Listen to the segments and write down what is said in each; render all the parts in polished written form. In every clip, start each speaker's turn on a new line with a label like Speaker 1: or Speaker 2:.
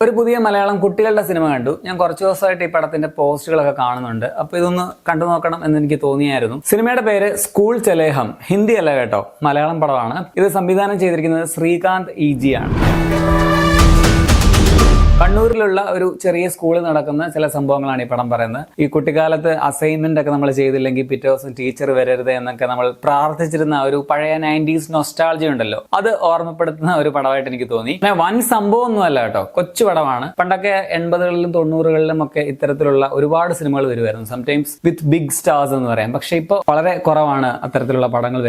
Speaker 1: ഒരു പുതിയ മലയാളം കുട്ടികളുടെ സിനിമ കണ്ടു. ഞാൻ കുറച്ച് ദിവസമായിട്ട് ഈ പടത്തിന്റെ പോസ്റ്റുകളൊക്കെ കാണുന്നുണ്ട്. അപ്പോൾ ഇതൊന്ന് കണ്ടു നോക്കണം എന്ന് എനിക്ക് തോന്നിയായിരുന്നു. സിനിമയുടെ പേര് സ്കൂൾ ചലേഹം. ഹിന്ദി അല്ല കേട്ടോ, മലയാളം പടമാണ്. ഇത് സംവിധാനം ചെയ്തിരിക്കുന്നത് ശ്രീകാന്ത് EG ആണ്. കണ്ണൂരിലുള്ള ഒരു ചെറിയ സ്കൂളിൽ നടക്കുന്ന ചില സംഭവങ്ങളാണ് ഈ പടം പറയുന്നത്. ഈ കുട്ടിക്കാലത്ത് അസൈൻമെന്റ് ഒക്കെ നമ്മൾ ചെയ്തില്ലെങ്കിൽ പിറ്റേ ദിവസം ടീച്ചർ വരരുത് എന്നൊക്കെ നമ്മൾ പ്രാർത്ഥിച്ചിരുന്ന ഒരു പഴയ 90s നൊസ്റ്റാൾജി ഉണ്ടല്ലോ, അത് ഓർമ്മപ്പെടുത്തുന്ന ഒരു പടമായിട്ട് എനിക്ക് തോന്നി. വൻ സംഭവം ഒന്നും അല്ല കേട്ടോ, കൊച്ചു പടമാണ്. പണ്ടൊക്കെ 80കളിലും 90കളിലും ഒക്കെ ഇത്തരത്തിലുള്ള ഒരുപാട് സിനിമകൾ വരുമായിരുന്നു, സംടൈംസ് വിത്ത് ബിഗ് സ്റ്റാർസ് എന്ന് പറയാം. പക്ഷെ ഇപ്പോൾ വളരെ കുറവാണ് അത്തരത്തിലുള്ള പടങ്ങൾ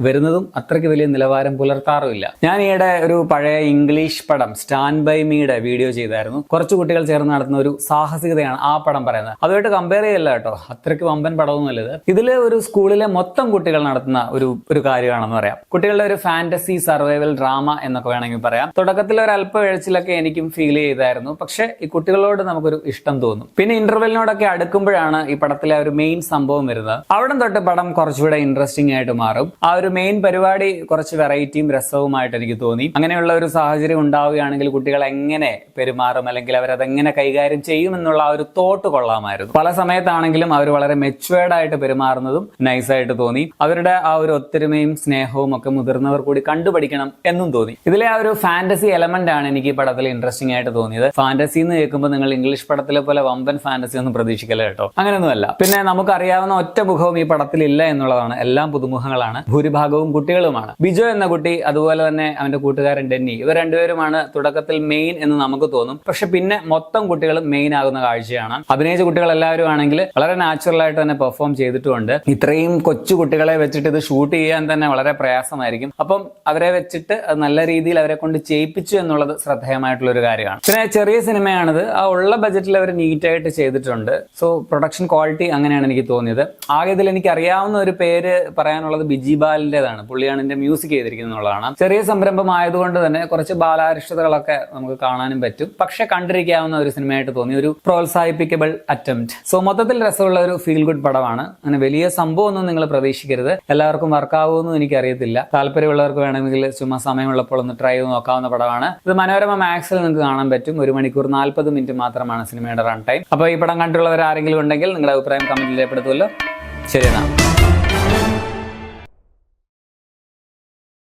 Speaker 1: വരുന്നതും അത്രയ്ക്ക് വലിയ നിലവാരം പുലർത്താറുമില്ല. ഞാൻ ഈയിടെ ഒരു പഴയ ഇംഗ്ലീഷ് പടം സ്റ്റാൻഡ് ബൈ മീയുടെ വീഡിയോ ചെയ്തായിരുന്നു. കുറച്ച് കുട്ടികൾ ചേർന്ന് നടത്തുന്ന ഒരു സാഹസികതയാണ് ആ പടം പറയുന്നത്. അതുമായിട്ട് കമ്പയർ ചെയ്യല്ല കേട്ടോ, അത്രയ്ക്ക് വമ്പൻ പടമൊന്നുമല്ല ഇത്. ഇതില് ഒരു സ്കൂളിലെ മൊത്തം കുട്ടികൾ നടത്തുന്ന ഒരു കാര്യമാണെന്ന് പറയാം. കുട്ടികളുടെ ഒരു ഫാന്റസി സർവൈവൽ ഡ്രാമ എന്നൊക്കെ വേണമെങ്കിൽ പറയാം. തുടക്കത്തിൽ ഒരു അല്പ എഴുച്ചിലൊക്കെ എനിക്കും ഫീൽ ചെയ്തായിരുന്നു. പക്ഷെ ഈ കുട്ടികളോട് നമുക്കൊരു ഇഷ്ടം തോന്നും. പിന്നെ ഇന്റർവെല്ലിനോടൊക്കെ അടുക്കുമ്പോഴാണ് ഈ പടത്തിലെ ഒരു മെയിൻ സംഭവം വരുന്നത്. അവിടെ തൊട്ട് പടം കുറച്ചുകൂടെ ഇൻട്രസ്റ്റിംഗ് ആയിട്ട് മാറും. ആ ഒരു മെയിൻ പരിപാടി കുറച്ച് വെറൈറ്റിയും രസവുമായിട്ട് എനിക്ക് തോന്നി. അങ്ങനെയുള്ള ഒരു സാഹചര്യം ഉണ്ടാവുകയാണെങ്കിൽ കുട്ടികൾ എങ്ങനെ പെരുമാറും, അല്ലെങ്കിൽ അവരതെങ്ങനെ കൈകാര്യം ചെയ്യും എന്നുള്ള ആ ഒരു തോട്ട് കൊള്ളാമായിരുന്നു. പല സമയത്താണെങ്കിലും അവർ വളരെ മെച്വേർഡ് ആയിട്ട് പെരുമാറുന്നതും നൈസായിട്ട് തോന്നി. അവരുടെ ആ ഒരു ഒത്തൊരുമയും സ്നേഹവും ഒക്കെ മുതിർന്നവർ കൂടി കണ്ടുപഠിക്കണം എന്നും തോന്നി. ഇതിലെ ആ ഒരു ഫാന്റസി എലമെന്റ് ആണ് എനിക്ക് ഈ പടത്തിൽ ഇൻട്രസ്റ്റിംഗ് ആയിട്ട് തോന്നിയത്. ഫാന്റസി എന്ന് കേൾക്കുമ്പോൾ നിങ്ങൾ ഇംഗ്ലീഷ് പടത്തിലെ പോലെ വമ്പൻ ഫാന്റസി ഒന്നും പ്രതീക്ഷിക്കല കേട്ടോ, അങ്ങനെയൊന്നുമല്ല. പിന്നെ നമുക്കറിയാവുന്ന ഒറ്റ മുഖവും ഈ പടത്തിൽ ഇല്ല എന്നുള്ളതാണ്. എല്ലാം പുതുമുഖങ്ങളാണ്, ഭൂരിഭാഗവും കുട്ടികളുമാണ്. ബിജോ എന്ന കുട്ടി, അതുപോലെ തന്നെ അവന്റെ കൂട്ടുകാരൻ ഡെന്നി, ഇവർ രണ്ടുപേരുമാണ് തുടക്കത്തിൽ മെയിൻ എന്ന് നമുക്ക് തോന്നും. പക്ഷെ പിന്നെ മൊത്തം കുട്ടികളും മെയിൻ ആകുന്ന കാഴ്ചയാണ്. അഭിനയിച്ച കുട്ടികൾ എല്ലാവരും ആണെങ്കിൽ വളരെ നാച്ചുറൽ ആയിട്ട് തന്നെ പെർഫോം ചെയ്തിട്ടുമുണ്ട്. ഇത്രയും കൊച്ചു കുട്ടികളെ വെച്ചിട്ട് ഇത് ഷൂട്ട് ചെയ്യാൻ തന്നെ വളരെ പ്രയാസമായിരിക്കും. അപ്പം അവരെ വെച്ചിട്ട് നല്ല രീതിയിൽ അവരെ കൊണ്ട് ചെയ്യിപ്പിച്ചു എന്നുള്ളത് ശ്രദ്ധേയമായിട്ടുള്ള ഒരു കാര്യമാണ്. പിന്നെ ചെറിയ സിനിമയാണിത്. ആ ഉള്ള ബജറ്റിൽ അവർ നീറ്റായിട്ട് ചെയ്തിട്ടുണ്ട്. സോ പ്രൊഡക്ഷൻ ക്വാളിറ്റി അങ്ങനെയാണ് എനിക്ക് തോന്നിയത്. ആകെ ഇതിൽ എനിക്ക് അറിയാവുന്ന ഒരു പേര് പറയാനുള്ളത് ബിജി ബാലിന്റേതാണ്. പുള്ളിയാണ് ഇതിന്റെ മ്യൂസിക് ചെയ്തിരിക്കുന്നതാണ്. ചെറിയ സംരംഭം ആയതുകൊണ്ട് തന്നെ കുറച്ച് ബാലാരിഷ്ടതകളൊക്കെ നമുക്ക് കാണാനും പറ്റും. പക്ഷെ കണ്ടിരിക്കാവുന്ന ഒരു സിനിമയായിട്ട് തോന്നി, ഒരു പ്രോത്സാഹിപ്പിക്കബിൾ അറ്റംപ്റ്റ്. സോ മൊത്തത്തിൽ രസമുള്ള ഒരു ഫീൽ ഗുഡ് പടമാണ്. അങ്ങനെ വലിയ സംഭവം ഒന്നും നിങ്ങൾ പ്രതീക്ഷിക്കരുത്. എല്ലാവർക്കും വർക്കാവുമെന്നും എനിക്കറിയത്തില്ല. താല്പര്യമുള്ളവർക്ക് വേണമെങ്കിൽ ചുമ്മാ സമയമുള്ളപ്പോൾ ഒന്ന് ട്രൈ ചെയ്ത് നോക്കാവുന്ന പടമാണ്. ഇത് മനോരമ മാക്സിൽ നിങ്ങൾക്ക് കാണാൻ പറ്റും. 1 മണിക്കൂർ 40 മിനിറ്റ് മാത്രമാണ് സിനിമയുടെ റൺ ടൈം. അപ്പോൾ ഈ പടം കണ്ടുള്ളവർ ആരെങ്കിലും ഉണ്ടെങ്കിൽ നിങ്ങളുടെ അഭിപ്രായം കമന്റിൽ രേഖപ്പെടുത്തുമല്ലോ. ശരി എന്നാ.